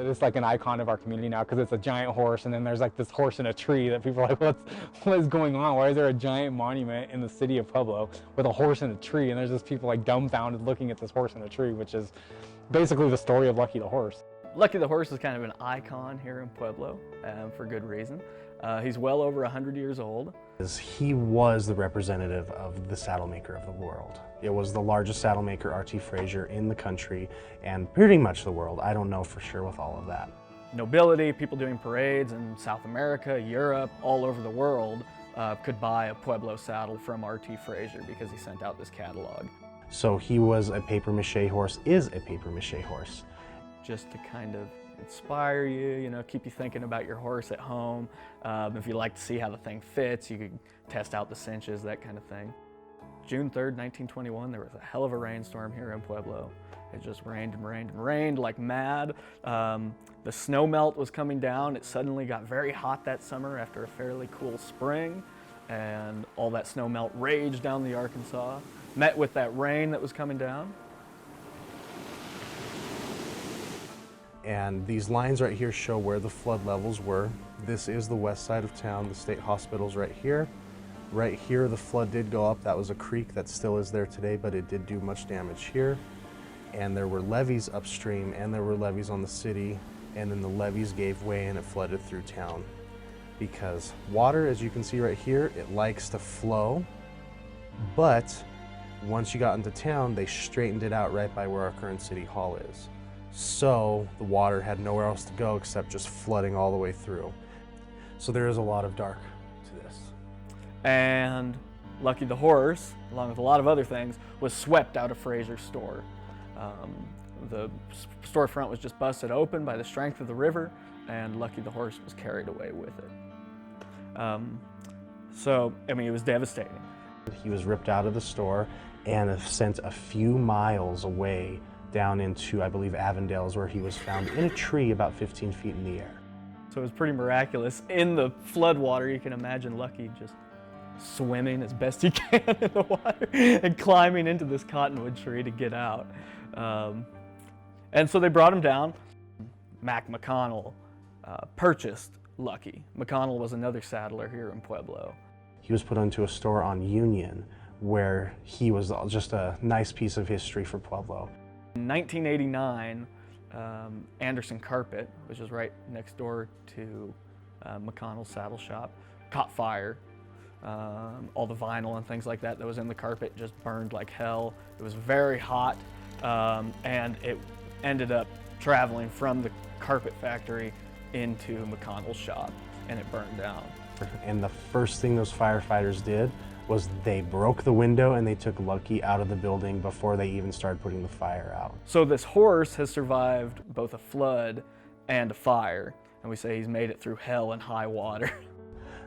It's like an icon of our community now because it's a giant horse, and then there's like this horse in a tree that people are like, what is going on? Why is there a giant monument in the city of Pueblo with a horse in a tree? And there's just people like dumbfounded looking at this horse in a tree, which is basically the story of Lucky the horse. Lucky the horse is kind of an icon here in Pueblo for good reason. He's well over 100 years old. He was the representative of the saddle maker of the world. It was the largest saddle maker, R.T. Frazier, in the country and pretty much the world. I don't know for sure with all of that. Nobility, people doing parades in South America, Europe, all over the world could buy a Pueblo saddle from R.T. Frazier because he sent out this catalog. So he was a papier-mâché horse, is a papier-mâché horse. Just to kind of inspire you, keep you thinking about your horse at home. If you like to see how the thing fits, you could test out the cinches, that kind of thing. June 3rd, 1921, there was a hell of a rainstorm here in Pueblo. It just rained and rained and rained like mad. The snow melt was coming down. It suddenly got very hot that summer after a fairly cool spring, and all that snow melt raged down the Arkansas, met with that rain that was coming down. And these lines right here show where the flood levels were. This is the west side of town. The state hospital's right here. Right here, the flood did go up. That was a creek that still is there today, but it did do much damage here. And there were levees upstream, and there were levees on the city, and then the levees gave way and it flooded through town. Because water, as you can see right here, it likes to flow, but once you got into town, they straightened it out right by where our current city hall is. So the water had nowhere else to go except just flooding all the way through. So there is a lot of dark to this. And Lucky the horse, along with a lot of other things, was swept out of Frazier's store. The storefront was just busted open by the strength of the river, and Lucky the horse was carried away with it. So, I mean, it was devastating. He was ripped out of the store and sent a few miles away down into, I believe, Avondale's, where he was found in a tree about 15 feet in the air. So it was pretty miraculous. In the flood water, you can imagine Lucky just swimming as best he can in the water and climbing into this cottonwood tree to get out. And so they brought him down. Mac McConnell purchased Lucky. McConnell was another saddler here in Pueblo. He was put into a store on Union, where he was just a nice piece of history for Pueblo. In 1989, Anderson Carpet, which is right next door to McConnell's saddle shop, caught fire. All the vinyl and things like that was in the carpet just burned like hell. It was very hot, and it ended up traveling from the carpet factory into McConnell's shop, and it burned down. And the first thing those firefighters did was they broke the window and they took Lucky out of the building before they even started putting the fire out. So this horse has survived both a flood and a fire, and we say he's made it through hell and high water.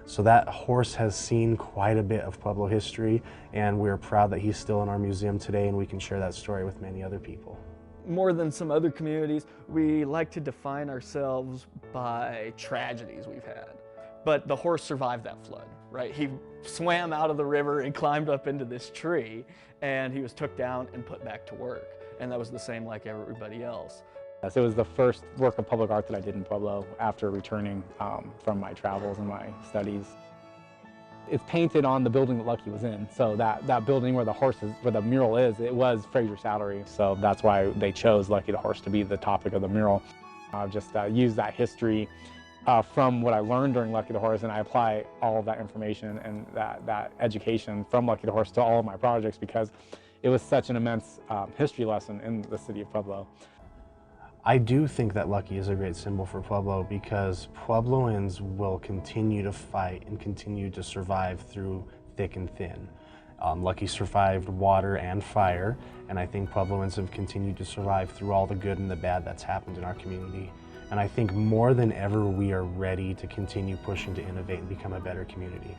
So that horse has seen quite a bit of Pueblo history, and we're proud that he's still in our museum today and we can share that story with many other people. More than some other communities, we like to define ourselves by tragedies we've had. But the horse survived that flood, right? He swam out of the river and climbed up into this tree, and he was took down and put back to work. And that was the same like everybody else. Yes, it was the first work of public art that I did in Pueblo after returning from my travels and my studies. It's painted on the building that Lucky was in. So that building where the mural is, it was Frazier Saddlery. So that's why they chose Lucky the horse to be the topic of the mural. I've just used that history from what I learned during Lucky the horse, and I apply all of that information and that education from Lucky the horse to all of my projects because it was such an immense history lesson in the city of Pueblo. I do think that Lucky is a great symbol for Pueblo because Puebloans will continue to fight and continue to survive through thick and thin. Lucky survived water and fire, and I think Puebloans have continued to survive through all the good and the bad that's happened in our community. And I think more than ever, we are ready to continue pushing to innovate and become a better community.